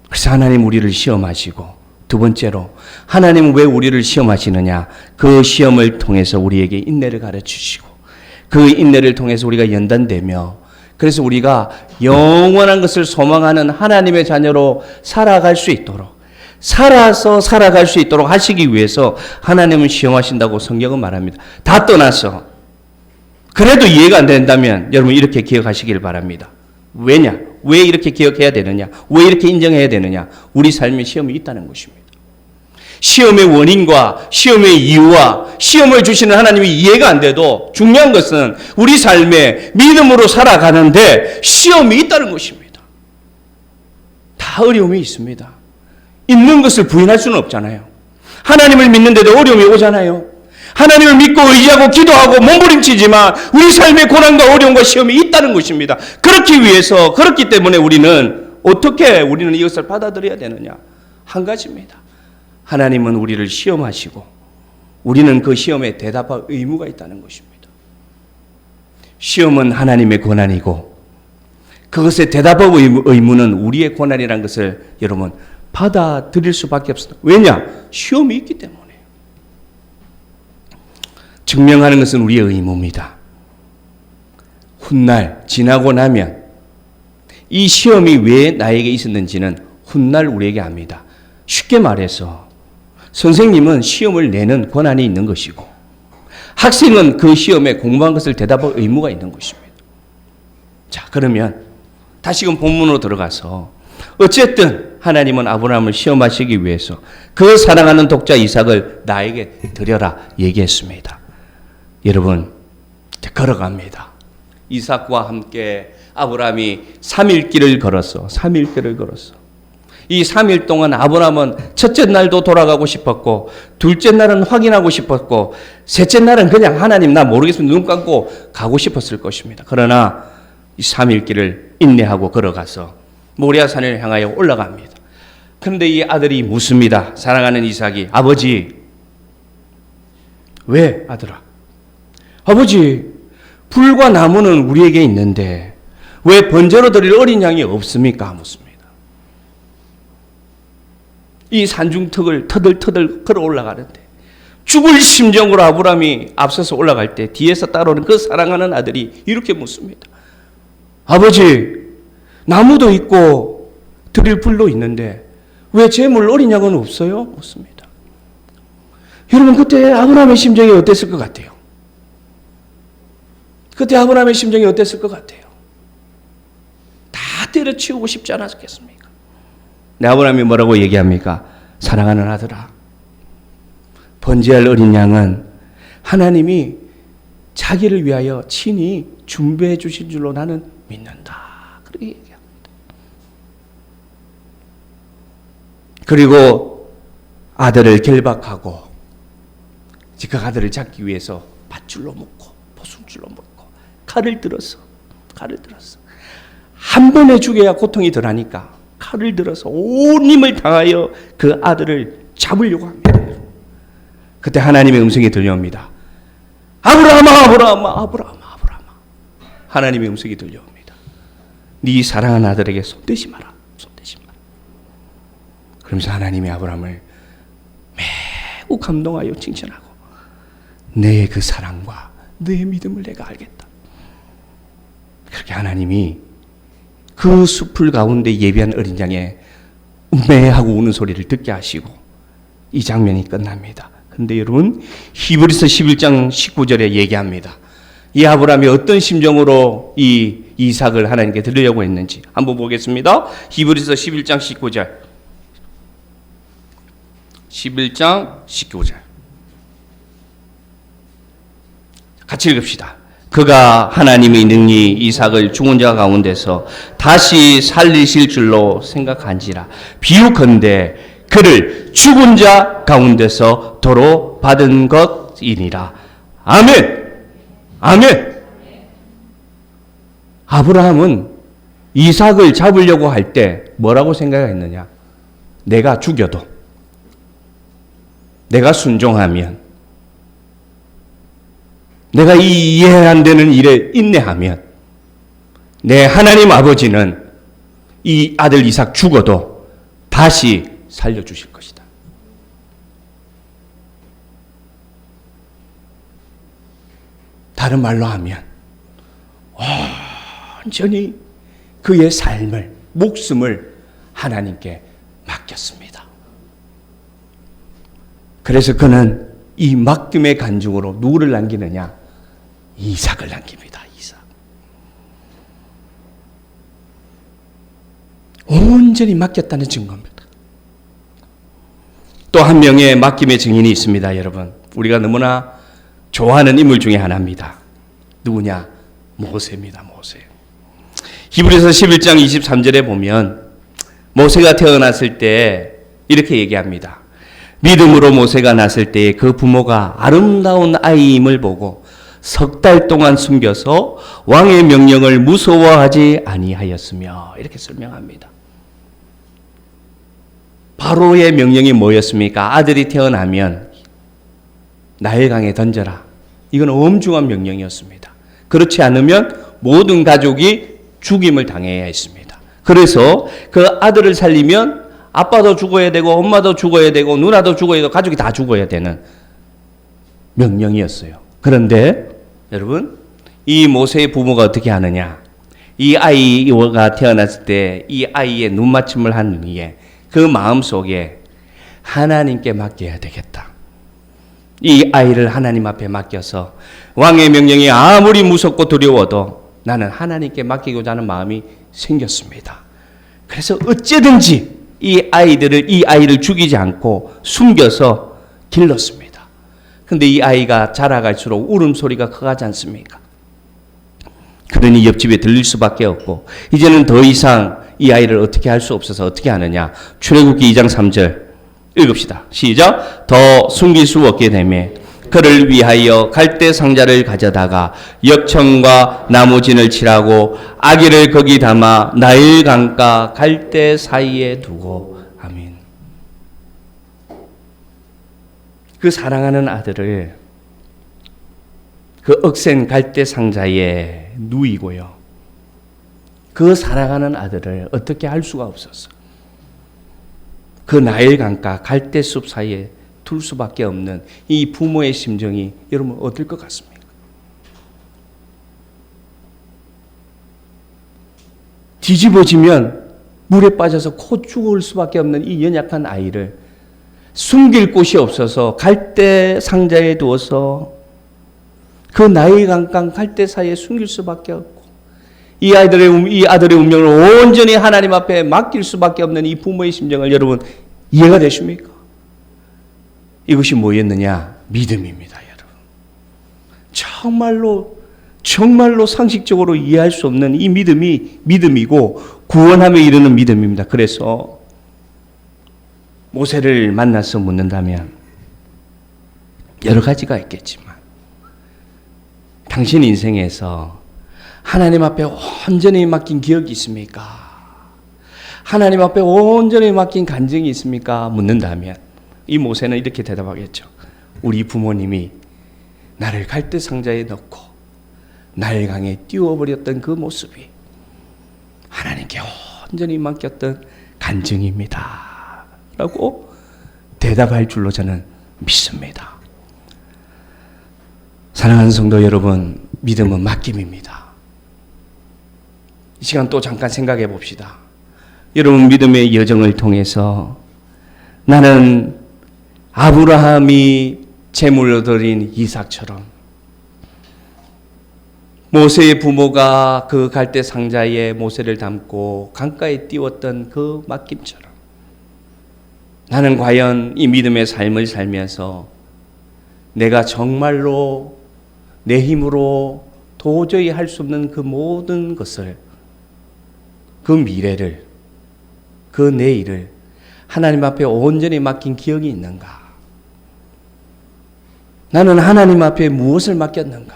그래서 하나님 우리를 시험하시고, 두 번째로 하나님은 왜 우리를 시험하시느냐? 그 시험을 통해서 우리에게 인내를 가르치시고 그 인내를 통해서 우리가 연단되며 그래서 우리가 영원한 것을 소망하는 하나님의 자녀로 살아갈 수 있도록 살아갈 수 있도록 하시기 위해서 하나님은 시험하신다고 성경은 말합니다. 다 떠나서 그래도 이해가 안 된다면 여러분 이렇게 기억하시길 바랍니다. 왜냐? 왜 이렇게 기억해야 되느냐? 왜 이렇게 인정해야 되느냐? 우리 삶에 시험이 있다는 것입니다. 시험의 원인과 시험의 이유와 시험을 주시는 하나님이 이해가 안 돼도 중요한 것은 우리 삶에 믿음으로 살아가는데 시험이 있다는 것입니다. 다 어려움이 있습니다. 있는 것을 부인할 수는 없잖아요. 하나님을 믿는데도 어려움이 오잖아요. 하나님을 믿고 의지하고 기도하고 몸부림치지만 우리 삶의 고난과 어려움과 시험이 있다는 것입니다. 그렇기 때문에 우리는 이것을 받아들여야 되느냐? 한 가지입니다. 하나님은 우리를 시험하시고 우리는 그 시험에 대답할 의무가 있다는 것입니다. 시험은 하나님의 고난이고 그것에 대답할 의무는 우리의 고난이라는 것을 여러분 받아들일 수밖에 없습니다. 왜냐? 시험이 있기 때문에. 증명하는 것은 우리의 의무입니다. 훗날 지나고 나면 이 시험이 왜 나에게 있었는지는 훗날 우리에게 압니다. 쉽게 말해서 선생님은 시험을 내는 권한이 있는 것이고 학생은 그 시험에 공부한 것을 대답할 의무가 있는 것입니다. 자, 그러면 다시금 본문으로 들어가서 어쨌든 하나님은 아브라함을 시험하시기 위해서 그 사랑하는 독자 이삭을 나에게 드려라 얘기했습니다. 여러분 걸어갑니다. 이삭과 함께 아브라함이 3일 길을 걸었어. 3일 길을 걸었어. 이 3일 동안 아브라함은 첫째 날도 돌아가고 싶었고, 둘째 날은 확인하고 싶었고, 셋째 날은 그냥 하나님 나 모르겠으면 눈 감고 가고 싶었을 것입니다. 그러나 이 3일 길을 인내하고 걸어가서 모리아산을 향하여 올라갑니다. 그런데 이 아들이 묻습니다. 사랑하는 이삭이, 아버지, 왜 아들아? 아버지, 불과 나무는 우리에게 있는데 왜 번제로 드릴 어린 양이 없습니까? 묻습니다. 이 산중턱을 터들터들 걸어 올라가는데 죽을 심정으로 아브라함이 앞서서 올라갈 때 뒤에서 따라오는 그 사랑하는 아들이 이렇게 묻습니다. 아버지, 나무도 있고 드릴 불도 있는데 왜 제물 어린 양은 없어요? 묻습니다. 여러분, 그때 아브라함의 심정이 어땠을 것 같아요? 그때 아브라함의 심정이 어땠을 것 같아요? 다 때려치우고 싶지 않았겠습니까? 아브라함이 뭐라고 얘기합니까? 사랑하는 아들아, 번제할 어린 양은 하나님이 자기를 위하여 친히 준비해 주신 줄로 나는 믿는다. 그렇게 얘기합니다. 그리고 아들을 결박하고 그 아들을 잡기 위해서 밧줄로 묶고 보승줄로 묶고 칼을 들었어. 한 번에 죽여야 고통이 덜하니까 칼을 들어서 온 힘을 다하여 그 아들을 잡으려고 합니다. 그때 하나님의 음성이 들려옵니다. 아브라함아. 하나님의 음성이 들려옵니다. 네 사랑하는 아들에게 손대지 마라. 그러면서 하나님이 아브라함을 매우 감동하여 칭찬하고, 내 그 사랑과 내 믿음을 내가 알겠다. 그렇게 하나님이 그 숲을 가운데 예비한 어린 양의 음매하고 우는 소리를 듣게 하시고 이 장면이 끝납니다. 그런데 여러분, 히브리서 11장 19절에 얘기합니다. 이 아브라함이 어떤 심정으로 이 이삭을 하나님께 드리려고 했는지 한번 보겠습니다. 히브리서 11장 19절. 11장 19절. 같이 읽읍시다. 그가 하나님이 능히 이삭을 죽은 자 가운데서 다시 살리실 줄로 생각한지라. 비유컨대 그를 죽은 자 가운데서 도로 받은 것이니라. 아멘. 아브라함은 이삭을 잡으려고 할 때 뭐라고 생각했느냐? 내가 죽여도, 내가 순종하면, 내가 이 이해 안 되는 일에 인내하면 내 하나님 아버지는 이 아들 이삭 죽어도 다시 살려주실 것이다. 다른 말로 하면 완전히 그의 삶을, 목숨을 하나님께 맡겼습니다. 그래서 그는 이 맡김의 간증으로 누구를 남기느냐? 이삭을 남깁니다. 이삭. 온전히 맡겼다는 증거입니다. 또 한 명의 맡김의 증인이 있습니다. 여러분, 우리가 너무나 좋아하는 인물 중에 하나입니다. 누구냐? 모세입니다. 모세. 히브리서 11장 23절에 보면 모세가 태어났을 때 이렇게 얘기합니다. 믿음으로 모세가 났을 때에 그 부모가 아름다운 아이임을 보고 석 달 동안 숨겨서 왕의 명령을 무서워하지 아니하였으며, 이렇게 설명합니다. 바로의 명령이 뭐였습니까? 아들이 태어나면 나일강에 던져라. 이건 엄중한 명령이었습니다. 그렇지 않으면 모든 가족이 죽임을 당해야 했습니다. 그래서 그 아들을 살리면 아빠도 죽어야 되고 엄마도 죽어야 되고 누나도 죽어야 되고 가족이 다 죽어야 되는 명령이었어요. 그런데 여러분, 이 모세의 부모가 어떻게 하느냐? 이 아이가 태어났을 때 이 아이의 눈맞춤을 한 후에 그 마음속에 하나님께 맡겨야 되겠다. 이 아이를 하나님 앞에 맡겨서 왕의 명령이 아무리 무섭고 두려워도 나는 하나님께 맡기고자 하는 마음이 생겼습니다. 그래서 어찌든지 이 아이를 죽이지 않고 숨겨서 길렀습니다. 근데 이 아이가 자라갈수록 울음소리가 커가지 않습니까? 그러니 옆집에 들릴 수밖에 없고 이제는 더 이상 이 아이를 어떻게 할 수 없어서 어떻게 하느냐. 출애굽기 2장 3절 읽읍시다. 시작. 더 숨길 수 없게 되매 그를 위하여 갈대 상자를 가져다가 역청과 나무진을 칠하고 아기를 거기 담아 나일 강가 갈대 사이에 두고. 아멘. 그 사랑하는 아들을 그 억센 갈대 상자에 누이고요. 그 사랑하는 아들을 어떻게 할 수가 없었어. 그 나일 강가 갈대숲 사이에 둘 수밖에 없는 이 부모의 심정이 여러분 어떨 것 같습니까? 뒤집어지면 물에 빠져서 코 죽을 수밖에 없는 이 연약한 아이를 숨길 곳이 없어서 갈대 상자에 두어서 그 나일 강가 갈대 사이에 숨길 수밖에 없고 이 아들의 운명을 온전히 하나님 앞에 맡길 수밖에 없는 이 부모의 심정을 여러분 이해가 되십니까? 이것이 뭐였느냐? 믿음입니다, 여러분. 정말로 상식적으로 이해할 수 없는 이 믿음이 믿음이고 구원함에 이르는 믿음입니다. 그래서 모세를 만나서 묻는다면 여러 가지가 있겠지만 당신 인생에서 하나님 앞에 온전히 맡긴 기억이 있습니까? 하나님 앞에 온전히 맡긴 간증이 있습니까? 묻는다면 이 모세는 이렇게 대답하겠죠. 우리 부모님이 나를 갈대 상자에 넣고 나일강에 띄워버렸던 그 모습이 하나님께 온전히 맡겼던 간증입니다. 라고 대답할 줄로 저는 믿습니다. 사랑하는 성도 여러분, 믿음은 맡김입니다. 이 시간 또 잠깐 생각해 봅시다. 여러분 믿음의 여정을 통해서 나는 아브라함이 제물로 드린 이삭처럼 모세의 부모가 그 갈대 상자에 모세를 담고 강가에 띄웠던 그 맡김처럼 나는 과연 이 믿음의 삶을 살면서 내가 정말로 내 힘으로 도저히 할 수 없는 그 모든 것을, 그 미래를, 그 내일을 하나님 앞에 온전히 맡긴 기억이 있는가? 나는 하나님 앞에 무엇을 맡겼는가?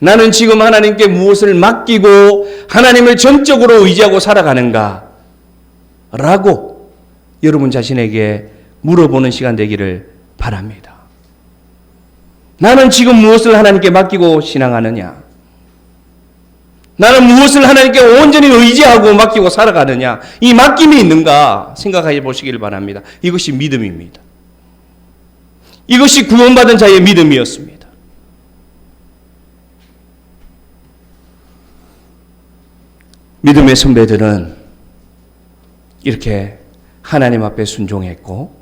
나는 지금 하나님께 무엇을 맡기고 하나님을 전적으로 의지하고 살아가는가? 라고 여러분 자신에게 물어보는 시간 되기를 바랍니다. 나는 지금 무엇을 하나님께 맡기고 신앙하느냐? 나는 무엇을 하나님께 온전히 의지하고 맡기고 살아가느냐? 이 맡김이 있는가 생각해 보시길 바랍니다. 이것이 믿음입니다. 이것이 구원받은 자의 믿음이었습니다. 믿음의 선배들은 이렇게 하나님 앞에 순종했고,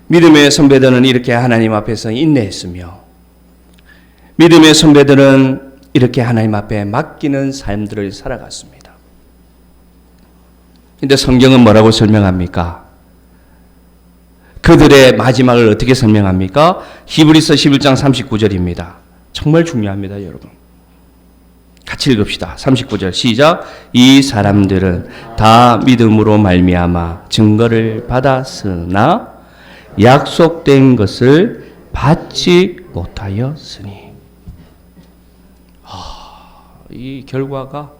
믿음의 선배들은 이렇게 하나님 앞에서 인내했으며, 믿음의 선배들은 이렇게 하나님 앞에 맡기는 삶들을 살아갔습니다. 그런데 성경은 뭐라고 설명합니까? 그들의 마지막을 어떻게 설명합니까? 히브리서 11장 39절입니다. 정말 중요합니다, 여러분. 같이 읽읍시다. 39절 시작. 이 사람들은 다 믿음으로 말미암아 증거를 받았으나 약속된 것을 받지 못하였으니. 이 결과가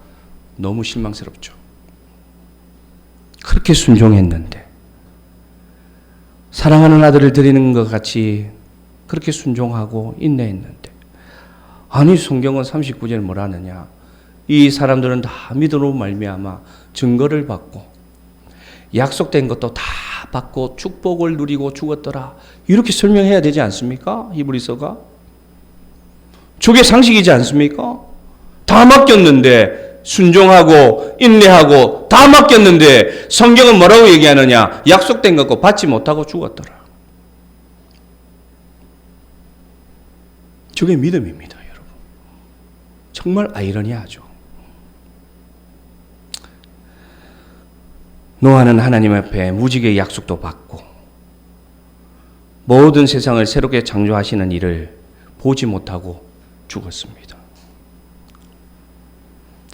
너무 실망스럽죠. 그렇게 순종했는데, 사랑하는 아들을 드리는 것 같이 그렇게 순종하고 인내했는데, 아니 성경은 39절에 뭐라 하느냐? 이 사람들은 다 믿음으로 말미암아 증거를 받고 약속된 것도 다 받고 축복을 누리고 죽었더라. 이렇게 설명해야 되지 않습니까? 히브리서가. 저게 상식이지 않습니까? 다 맡겼는데, 순종하고 인내하고 다 맡겼는데 성경은 뭐라고 얘기하느냐? 약속된 것고 받지 못하고 죽었더라. 저게 믿음입니다, 여러분. 정말 아이러니하죠. 노아는 하나님 앞에 무지개의 약속도 받고 모든 세상을 새롭게 창조하시는 일을 보지 못하고 죽었습니다.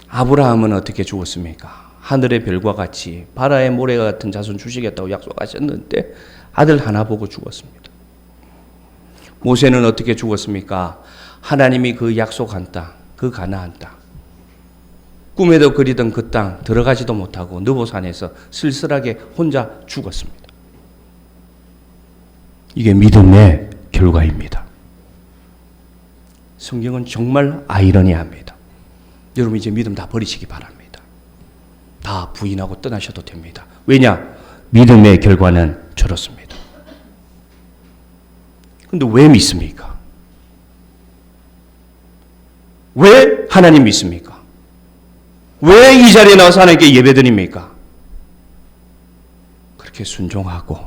아브라함은 어떻게 죽었습니까? 하늘의 별과 같이 바다의 모래와 같은 자손 주시겠다고 약속하셨는데 아들 하나 보고 죽었습니다. 모세는 어떻게 죽었습니까? 하나님이 그 약속한 땅, 그 가나안 땅, 꿈에도 그리던 그 땅 들어가지도 못하고 느보산에서 쓸쓸하게 혼자 죽었습니다. 이게 믿음의 결과입니다. 성경은 정말 아이러니합니다. 여러분 이제 믿음 다 버리시기 바랍니다. 다 부인하고 떠나셔도 됩니다. 왜냐? 믿음의 결과는 저렇습니다. 근데 왜 믿습니까? 왜 하나님 믿습니까? 왜 이 자리에 나와서 하나님께 예배드립니까? 그렇게 순종하고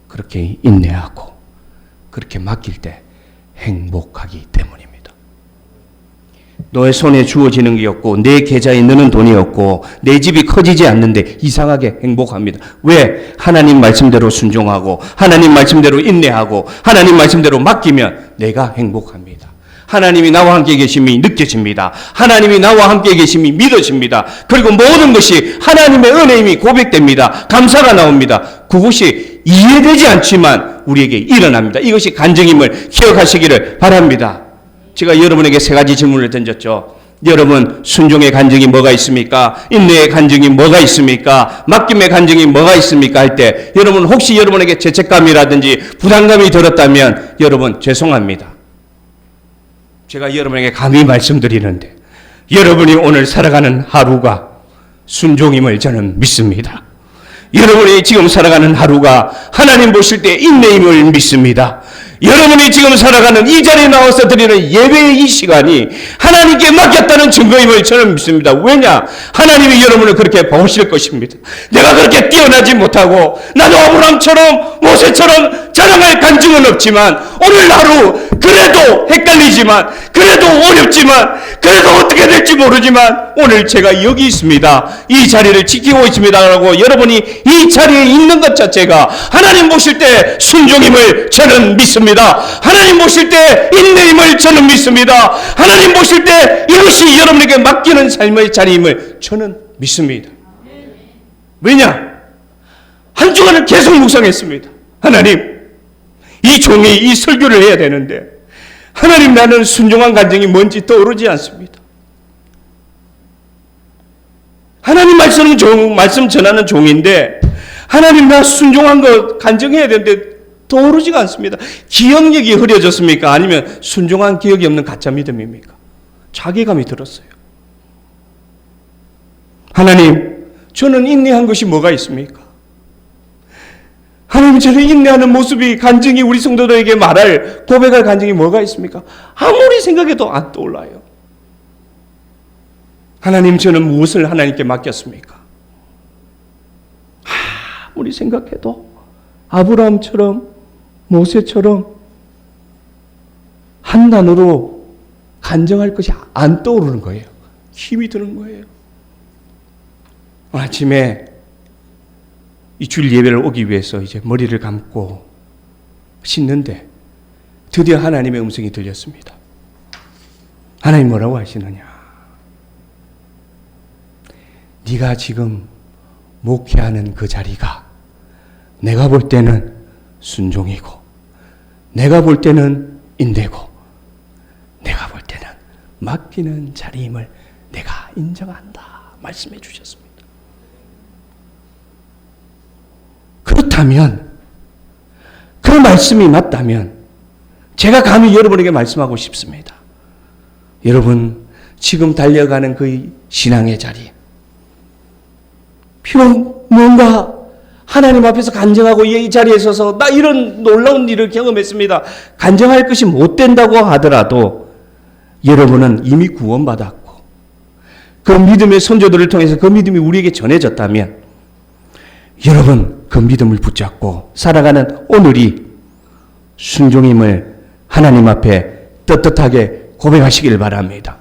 그렇게 인내하고 그렇게 맡길 때 행복하기 때문입니다. 너의 손에 주어지는 게 없고 내 계좌에 넣는 돈이 없고 내 집이 커지지 않는데 이상하게 행복합니다. 왜? 하나님 말씀대로 순종하고 하나님 말씀대로 인내하고 하나님 말씀대로 맡기면 내가 행복합니다. 하나님이 나와 함께 계심이 느껴집니다. 하나님이 나와 함께 계심이 믿어집니다. 그리고 모든 것이 하나님의 은혜임이 고백됩니다. 감사가 나옵니다. 그것이 이해되지 않지만 우리에게 일어납니다. 이것이 간증임을 기억하시기를 바랍니다. 제가 여러분에게 세 가지 질문을 던졌죠. 여러분 순종의 간증이 뭐가 있습니까? 인내의 간증이 뭐가 있습니까? 맡김의 간증이 뭐가 있습니까? 할 때 여러분 혹시 여러분에게 죄책감이라든지 부담감이 들었다면 여러분 죄송합니다. 제가 여러분에게 감히 말씀드리는데 여러분이 오늘 살아가는 하루가 순종임을 저는 믿습니다. 여러분이 지금 살아가는 하루가 하나님 보실 때 인내임을 믿습니다. 여러분이 지금 살아가는 이 자리에 나와서 드리는 예배의 이 시간이 하나님께 맡겼다는 증거임을 저는 믿습니다. 왜냐? 하나님이 여러분을 그렇게 보실 것입니다. 내가 그렇게 뛰어나지 못하고 나도 아브라함처럼 모세처럼 자랑할 간증은 없지만 오늘 하루 그래도 헷갈리지만 그래도 어렵지만 그래도 어떻게 될지 모르지만 오늘 제가 여기 있습니다. 이 자리를 지키고 있습니다. 라고 여러분이 이 자리에 있는 것 자체가 하나님 보실 때 순종임을 저는 믿습니다. 하나님 보실 때 인내임을 저는 믿습니다. 하나님 보실 때 이것이 여러분에게 맡기는 삶의 자리임을 저는 믿습니다. 왜냐? 한 주간을 계속 묵상했습니다. 하나님, 이 종이 이 설교를 해야 되는데 하나님 나는 순종한 간증이 뭔지 떠오르지 않습니다. 하나님 말씀 전하는 종인데 하나님 나 순종한 거 간증해야 되는데 떠오르지가 않습니다. 기억력이 흐려졌습니까? 아니면 순종한 기억이 없는 가짜 믿음입니까? 자괴감이 들었어요. 하나님, 저는 인내한 것이 뭐가 있습니까? 하나님, 저는 인내하는 모습이 간증이 우리 성도들에게 말할 고백할 간증이 뭐가 있습니까? 아무리 생각해도 안 떠올라요. 하나님, 저는 무엇을 하나님께 맡겼습니까? 아무리 생각해도 아브라함처럼 모세처럼 한 단어로 간증할 것이 안 떠오르는 거예요. 힘이 드는 거예요. 아침에 이 주일 예배를 오기 위해서 이제 머리를 감고 씻는데 드디어 하나님의 음성이 들렸습니다. 하나님 뭐라고 하시느냐? 네가 지금 목회하는 그 자리가 내가 볼 때는 순종이고 내가 볼 때는 인내고 내가 볼 때는 맡기는 자리임을 내가 인정한다 말씀해 주셨습니다. 그렇다면 그 말씀이 맞다면 제가 감히 여러분에게 말씀하고 싶습니다. 여러분 지금 달려가는 그 신앙의 자리 비록 뭔가 하나님 앞에서 간증하고 이 자리에 서서 나 이런 놀라운 일을 경험했습니다. 간증할 것이 못 된다고 하더라도 여러분은 이미 구원받았고 그 믿음의 선조들을 통해서 그 믿음이 우리에게 전해졌다면 여러분 그 믿음을 붙잡고 살아가는 오늘이 순종임을 하나님 앞에 떳떳하게 고백하시길 바랍니다.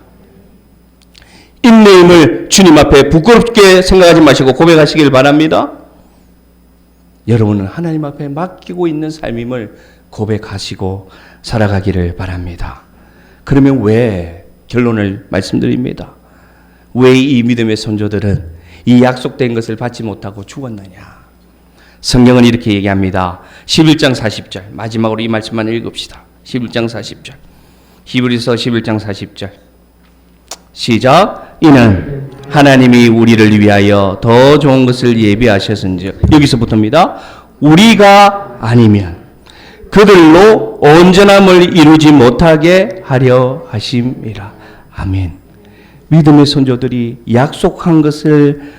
인내임을 주님 앞에 부끄럽게 생각하지 마시고 고백하시길 바랍니다. 여러분은 하나님 앞에 맡기고 있는 삶임을 고백하시고 살아가기를 바랍니다. 그러면 왜, 결론을 말씀드립니다. 왜 이 믿음의 선조들은 이 약속된 것을 받지 못하고 죽었느냐? 성경은 이렇게 얘기합니다. 11장 40절, 마지막으로 이 말씀만 읽읍시다. 11장 40절, 히브리서 11장 40절 시작. 이는 하나님이 우리를 위하여 더 좋은 것을 예비하셨은즉, 여기서부터입니다. 우리가 아니면 그들로 온전함을 이루지 못하게 하려 하심이라. 아멘. 믿음의 선조들이 약속한 것을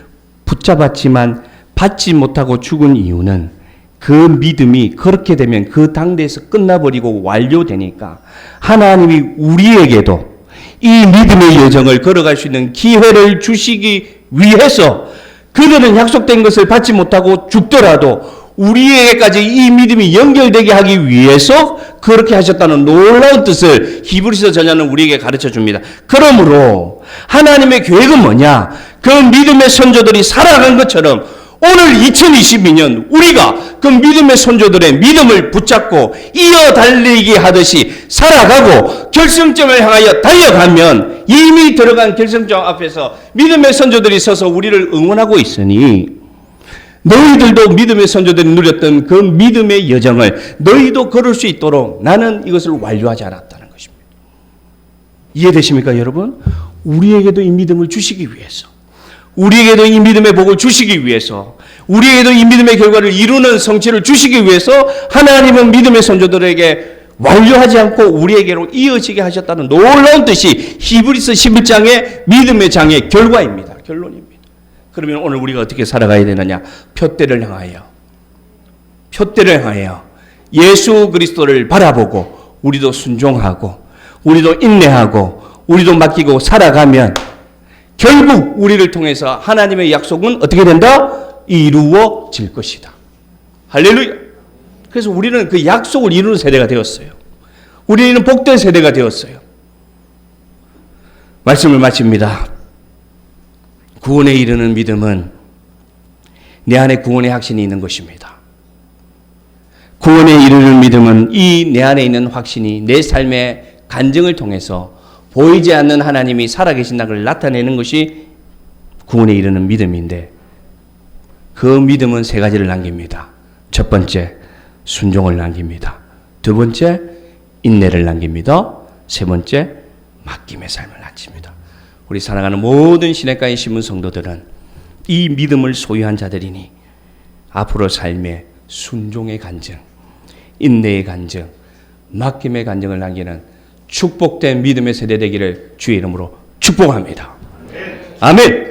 붙잡았지만 받지 못하고 죽은 이유는 그 믿음이 그렇게 되면 그 당대에서 끝나버리고 완료되니까 하나님이 우리에게도 이 믿음의 여정을 걸어갈 수 있는 기회를 주시기 위해서, 그들은 약속된 것을 받지 못하고 죽더라도 우리에게까지 이 믿음이 연결되게 하기 위해서 그렇게 하셨다는 놀라운 뜻을 히브리서 저자는 우리에게 가르쳐 줍니다. 그러므로 하나님의 계획은 뭐냐? 그 믿음의 선조들이 살아간 것처럼 오늘 2022년 우리가 그 믿음의 선조들의 믿음을 붙잡고 이어 달리기 하듯이 살아가고 결승점을 향하여 달려가면, 이미 들어간 결승점 앞에서 믿음의 선조들이 서서 우리를 응원하고 있으니 너희들도 믿음의 선조들이 누렸던 그 믿음의 여정을 너희도 걸을 수 있도록 나는 이것을 완료하지 않았다는 것입니다. 이해되십니까, 여러분? 우리에게도 이 믿음을 주시기 위해서, 우리에게도 이 믿음의 복을 주시기 위해서, 우리에게도 이 믿음의 결과를 이루는 성취를 주시기 위해서 하나님은 믿음의 선조들에게 완료하지 않고 우리에게로 이어지게 하셨다는 놀라운 뜻이 히브리서 11장의 믿음의 장의 결과입니다. 결론입니다. 그러면 오늘 우리가 어떻게 살아가야 되느냐? 표대를 향하여 예수 그리스도를 바라보고 우리도 순종하고 우리도 인내하고 우리도 맡기고 살아가면 결국 우리를 통해서 하나님의 약속은 어떻게 된다? 이루어질 것이다. 할렐루야. 그래서 우리는 그 약속을 이루는 세대가 되었어요. 우리는 복된 세대가 되었어요. 말씀을 마칩니다. 구원에 이르는 믿음은 내 안에 구원의 확신이 있는 것입니다. 구원에 이르는 믿음은 이 내 안에 있는 확신이 내 삶의 간증을 통해서 보이지 않는 하나님이 살아계신다는 걸 나타내는 것이 구원에 이르는 믿음인데, 그 믿음은 세 가지를 남깁니다. 첫 번째, 순종을 남깁니다. 두 번째, 인내를 남깁니다. 세 번째, 맡김의 삶을 남깁니다. 우리 사랑하는 모든 시냇가에 심은 성도들은 이 믿음을 소유한 자들이니 앞으로 삶의 순종의 간증, 인내의 간증, 맡김의 간증을 남기는 축복된 믿음의 세대 되기를 주의 이름으로 축복합니다. 아멘.